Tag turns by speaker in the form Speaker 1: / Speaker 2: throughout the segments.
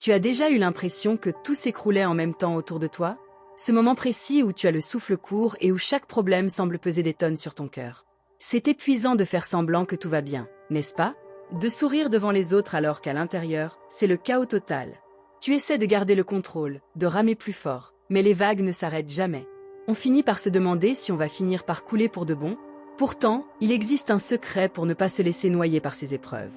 Speaker 1: Tu as déjà eu l'impression que tout s'écroulait en même temps autour de toi? Ce moment précis où tu as le souffle court et où chaque problème semble peser des tonnes sur ton cœur. C'est épuisant de faire semblant que tout va bien, n'est-ce pas? De sourire devant les autres alors qu'à l'intérieur, c'est le chaos total. Tu essaies de garder le contrôle, de ramer plus fort, mais les vagues ne s'arrêtent jamais. On finit par se demander si on va finir par couler pour de bon. Pourtant, il existe un secret pour ne pas se laisser noyer par ces épreuves.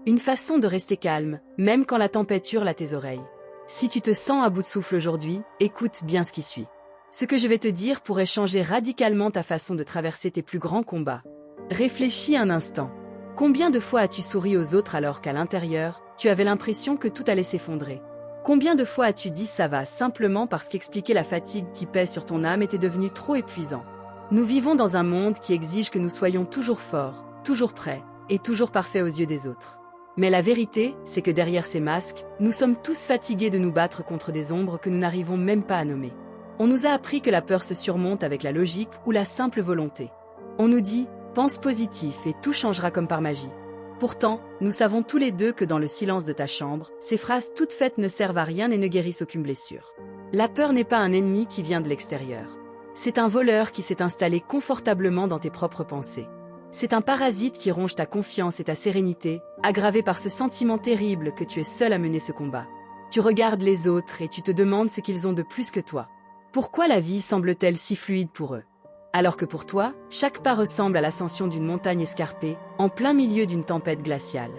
Speaker 1: Une façon de rester calme, même quand la tempête hurle à tes oreilles. Si tu te sens à bout de souffle aujourd'hui, écoute bien ce qui suit. Ce que je vais te dire pourrait changer radicalement ta façon de traverser tes plus grands combats. Réfléchis un instant. Combien de fois as-tu souri aux autres alors qu'à l'intérieur, tu avais l'impression que tout allait s'effondrer? Combien de fois as-tu dit ça va simplement parce qu'expliquer la fatigue qui pèse sur ton âme était devenu trop épuisant? Nous vivons dans un monde qui exige que nous soyons toujours forts, toujours prêts et toujours parfaits aux yeux des autres. Mais la vérité, c'est que derrière ces masques, nous sommes tous fatigués de nous battre contre des ombres que nous n'arrivons même pas à nommer. On nous a appris que la peur se surmonte avec la logique ou la simple volonté. On nous dit « pense positif et tout changera comme par magie ». Pourtant, nous savons tous les deux que dans le silence de ta chambre, ces phrases toutes faites ne servent à rien et ne guérissent aucune blessure. La peur n'est pas un ennemi qui vient de l'extérieur. C'est un voleur qui s'est installé confortablement dans tes propres pensées. C'est un parasite qui ronge ta confiance et ta sérénité, aggravé par ce sentiment terrible que tu es seul à mener ce combat. Tu regardes les autres et tu te demandes ce qu'ils ont de plus que toi. Pourquoi la vie semble-t-elle si fluide pour eux? Alors que pour toi, chaque pas ressemble à l'ascension d'une montagne escarpée, en plein milieu d'une tempête glaciale.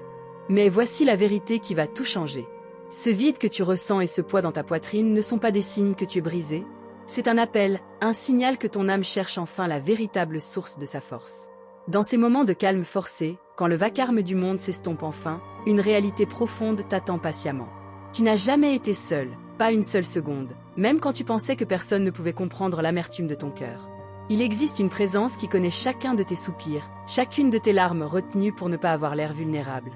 Speaker 1: Mais voici la vérité qui va tout changer. Ce vide que tu ressens et ce poids dans ta poitrine ne sont pas des signes que tu es brisé. C'est un appel, un signal que ton âme cherche enfin la véritable source de sa force. Dans ces moments de calme forcé, quand le vacarme du monde s'estompe enfin, une réalité profonde t'attend patiemment. Tu n'as jamais été seul, pas une seule seconde, même quand tu pensais que personne ne pouvait comprendre l'amertume de ton cœur. Il existe une présence qui connaît chacun de tes soupirs, chacune de tes larmes retenues pour ne pas avoir l'air vulnérable.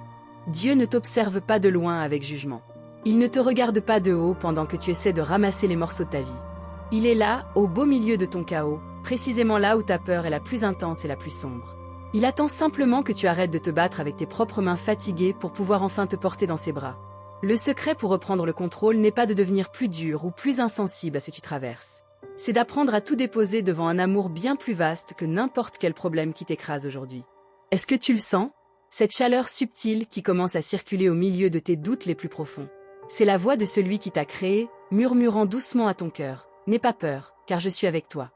Speaker 1: Dieu ne t'observe pas de loin avec jugement. Il ne te regarde pas de haut pendant que tu essaies de ramasser les morceaux de ta vie. Il est là, au beau milieu de ton chaos, précisément là où ta peur est la plus intense et la plus sombre. Il attend simplement que tu arrêtes de te battre avec tes propres mains fatiguées pour pouvoir enfin te porter dans ses bras. Le secret pour reprendre le contrôle n'est pas de devenir plus dur ou plus insensible à ce que tu traverses. C'est d'apprendre à tout déposer devant un amour bien plus vaste que n'importe quel problème qui t'écrase aujourd'hui. Est-ce que tu le sens? Cette chaleur subtile qui commence à circuler au milieu de tes doutes les plus profonds. C'est la voix de celui qui t'a créé, murmurant doucement à ton cœur. N'aie pas peur, car je suis avec toi.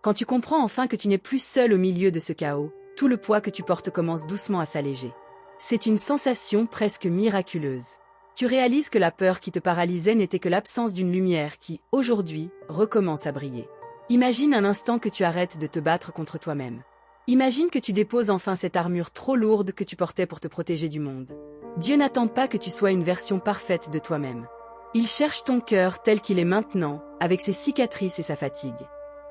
Speaker 1: Quand tu comprends enfin que tu n'es plus seul au milieu de ce chaos, tout le poids que tu portes commence doucement à s'alléger. C'est une sensation presque miraculeuse. Tu réalises que la peur qui te paralysait n'était que l'absence d'une lumière qui, aujourd'hui, recommence à briller. Imagine un instant que tu arrêtes de te battre contre toi-même. Imagine que tu déposes enfin cette armure trop lourde que tu portais pour te protéger du monde. Dieu n'attend pas que tu sois une version parfaite de toi-même. Il cherche ton cœur tel qu'il est maintenant, avec ses cicatrices et sa fatigue.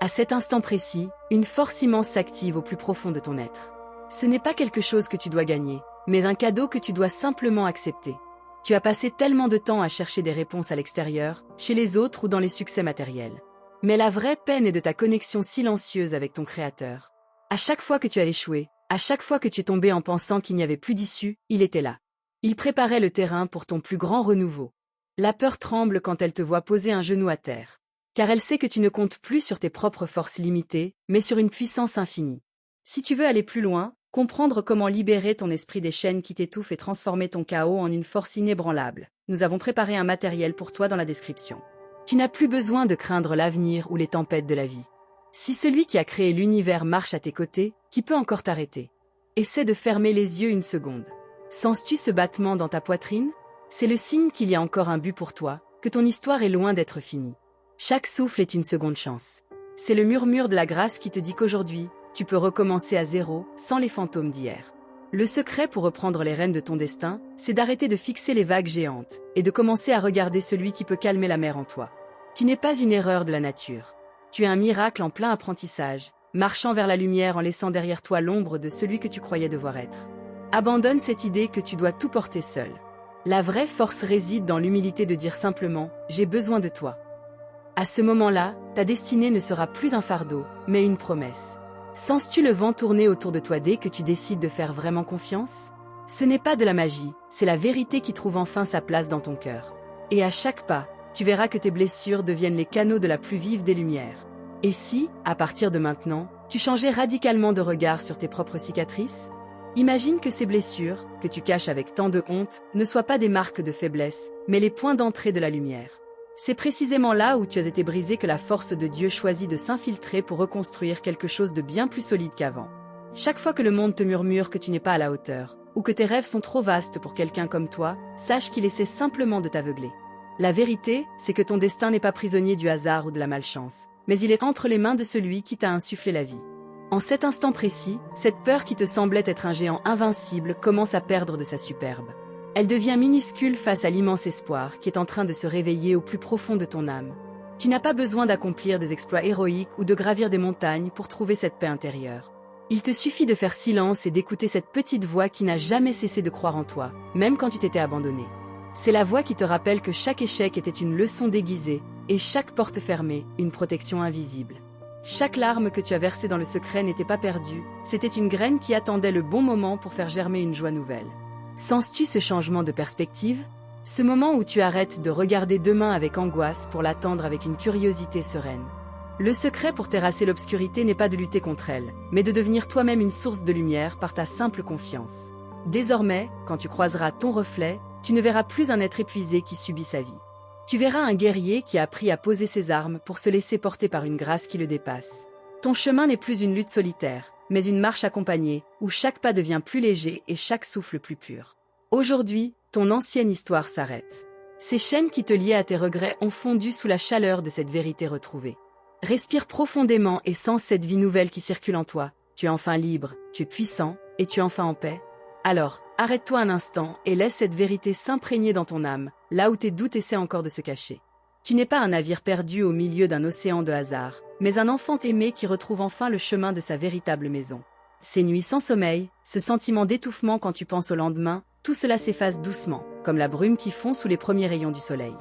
Speaker 1: À cet instant précis, une force immense s'active au plus profond de ton être. Ce n'est pas quelque chose que tu dois gagner, mais un cadeau que tu dois simplement accepter. Tu as passé tellement de temps à chercher des réponses à l'extérieur, chez les autres ou dans les succès matériels. Mais la vraie peine est de ta connexion silencieuse avec ton Créateur. À chaque fois que tu as échoué, à chaque fois que tu es tombé en pensant qu'il n'y avait plus d'issue, il était là. Il préparait le terrain pour ton plus grand renouveau. La peur tremble quand elle te voit poser un genou à terre. Car elle sait que tu ne comptes plus sur tes propres forces limitées, mais sur une puissance infinie. Si tu veux aller plus loin, comprendre comment libérer ton esprit des chaînes qui t'étouffent et transformer ton chaos en une force inébranlable, nous avons préparé un matériel pour toi dans la description. Tu n'as plus besoin de craindre l'avenir ou les tempêtes de la vie. Si celui qui a créé l'univers marche à tes côtés, qui peut encore t'arrêter? Essaie de fermer les yeux une seconde. Sens-tu ce battement dans ta poitrine? C'est le signe qu'il y a encore un but pour toi, que ton histoire est loin d'être finie. Chaque souffle est une seconde chance. C'est le murmure de la grâce qui te dit qu'aujourd'hui, tu peux recommencer à zéro, sans les fantômes d'hier. Le secret pour reprendre les rênes de ton destin, c'est d'arrêter de fixer les vagues géantes, et de commencer à regarder celui qui peut calmer la mer en toi. Tu n'es pas une erreur de la nature. Tu es un miracle en plein apprentissage, marchant vers la lumière en laissant derrière toi l'ombre de celui que tu croyais devoir être. Abandonne cette idée que tu dois tout porter seul. La vraie force réside dans l'humilité de dire simplement « j'ai besoin de toi ». À ce moment-là, ta destinée ne sera plus un fardeau, mais une promesse. Sens-tu le vent tourner autour de toi dès que tu décides de faire vraiment confiance? Ce n'est pas de la magie, c'est la vérité qui trouve enfin sa place dans ton cœur. Et à chaque pas, tu verras que tes blessures deviennent les canaux de la plus vive des lumières. Et si, à partir de maintenant, tu changeais radicalement de regard sur tes propres cicatrices? Imagine que ces blessures, que tu caches avec tant de honte, ne soient pas des marques de faiblesse, mais les points d'entrée de la lumière. C'est précisément là où tu as été brisé que la force de Dieu choisit de s'infiltrer pour reconstruire quelque chose de bien plus solide qu'avant. Chaque fois que le monde te murmure que tu n'es pas à la hauteur, ou que tes rêves sont trop vastes pour quelqu'un comme toi, sache qu'il essaie simplement de t'aveugler. La vérité, c'est que ton destin n'est pas prisonnier du hasard ou de la malchance, mais il est entre les mains de celui qui t'a insufflé la vie. En cet instant précis, cette peur qui te semblait être un géant invincible commence à perdre de sa superbe. Elle devient minuscule face à l'immense espoir qui est en train de se réveiller au plus profond de ton âme. Tu n'as pas besoin d'accomplir des exploits héroïques ou de gravir des montagnes pour trouver cette paix intérieure. Il te suffit de faire silence et d'écouter cette petite voix qui n'a jamais cessé de croire en toi, même quand tu t'étais abandonné. C'est la voix qui te rappelle que chaque échec était une leçon déguisée, et chaque porte fermée, une protection invisible. Chaque larme que tu as versée dans le secret n'était pas perdue, c'était une graine qui attendait le bon moment pour faire germer une joie nouvelle. Sens-tu ce changement de perspective? Ce moment où tu arrêtes de regarder demain avec angoisse pour l'attendre avec une curiosité sereine. Le secret pour terrasser l'obscurité n'est pas de lutter contre elle, mais de devenir toi-même une source de lumière par ta simple confiance. Désormais, quand tu croiseras ton reflet, tu ne verras plus un être épuisé qui subit sa vie. Tu verras un guerrier qui a appris à poser ses armes pour se laisser porter par une grâce qui le dépasse. Ton chemin n'est plus une lutte solitaire, mais une marche accompagnée, où chaque pas devient plus léger et chaque souffle plus pur. Aujourd'hui, ton ancienne histoire s'arrête. Ces chaînes qui te liaient à tes regrets ont fondu sous la chaleur de cette vérité retrouvée. Respire profondément et sens cette vie nouvelle qui circule en toi. Tu es enfin libre, tu es puissant, et tu es enfin en paix. Alors, arrête-toi un instant et laisse cette vérité s'imprégner dans ton âme, là où tes doutes essaient encore de se cacher. Tu n'es pas un navire perdu au milieu d'un océan de hasard, mais un enfant aimé qui retrouve enfin le chemin de sa véritable maison. Ces nuits sans sommeil, ce sentiment d'étouffement quand tu penses au lendemain, tout cela s'efface doucement, comme la brume qui fond sous les premiers rayons du soleil.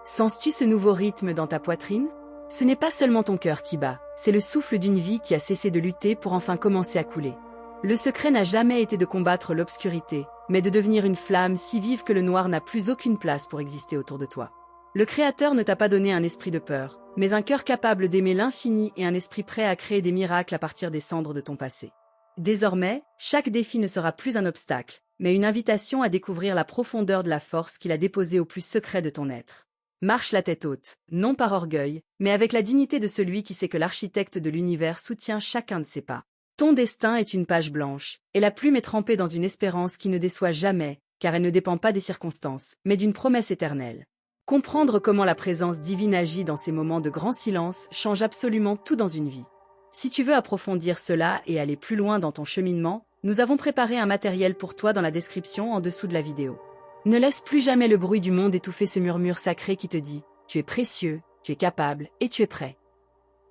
Speaker 1: Sens-tu ce nouveau rythme dans ta poitrine? Ce n'est pas seulement ton cœur qui bat, c'est le souffle d'une vie qui a cessé de lutter pour enfin commencer à couler. Le secret n'a jamais été de combattre l'obscurité, mais de devenir une flamme si vive que le noir n'a plus aucune place pour exister autour de toi. Le Créateur ne t'a pas donné un esprit de peur, mais un cœur capable d'aimer l'infini et un esprit prêt à créer des miracles à partir des cendres de ton passé. Désormais, chaque défi ne sera plus un obstacle, mais une invitation à découvrir la profondeur de la force qu'il a déposée au plus secret de ton être. Marche la tête haute, non par orgueil, mais avec la dignité de celui qui sait que l'architecte de l'univers soutient chacun de ses pas. Ton destin est une page blanche, et la plume est trempée dans une espérance qui ne déçoit jamais, car elle ne dépend pas des circonstances, mais d'une promesse éternelle. Comprendre comment la présence divine agit dans ces moments de grand silence change absolument tout dans une vie. Si tu veux approfondir cela et aller plus loin dans ton cheminement, nous avons préparé un matériel pour toi dans la description en dessous de la vidéo. Ne laisse plus jamais le bruit du monde étouffer ce murmure sacré qui te dit « Tu es précieux, tu es capable et tu es prêt ».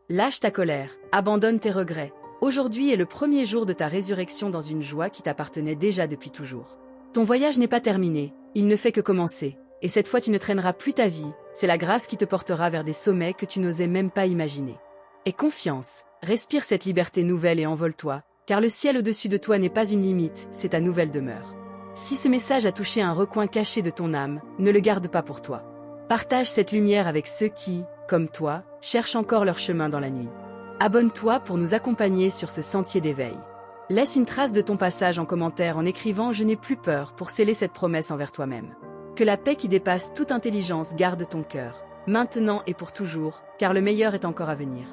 Speaker 1: Lâche ta colère, abandonne tes regrets. Aujourd'hui est le premier jour de ta résurrection dans une joie qui t'appartenait déjà depuis toujours. Ton voyage n'est pas terminé, il ne fait que commencer. Et cette fois tu ne traîneras plus ta vie, c'est la grâce qui te portera vers des sommets que tu n'osais même pas imaginer. Aie confiance, respire cette liberté nouvelle et envole-toi, car le ciel au-dessus de toi n'est pas une limite, c'est ta nouvelle demeure. Si ce message a touché un recoin caché de ton âme, ne le garde pas pour toi. Partage cette lumière avec ceux qui, comme toi, cherchent encore leur chemin dans la nuit. Abonne-toi pour nous accompagner sur ce sentier d'éveil. Laisse une trace de ton passage en commentaire en écrivant « Je n'ai plus peur » pour sceller cette promesse envers toi-même. Que la paix qui dépasse toute intelligence garde ton cœur, maintenant et pour toujours, car le meilleur est encore à venir.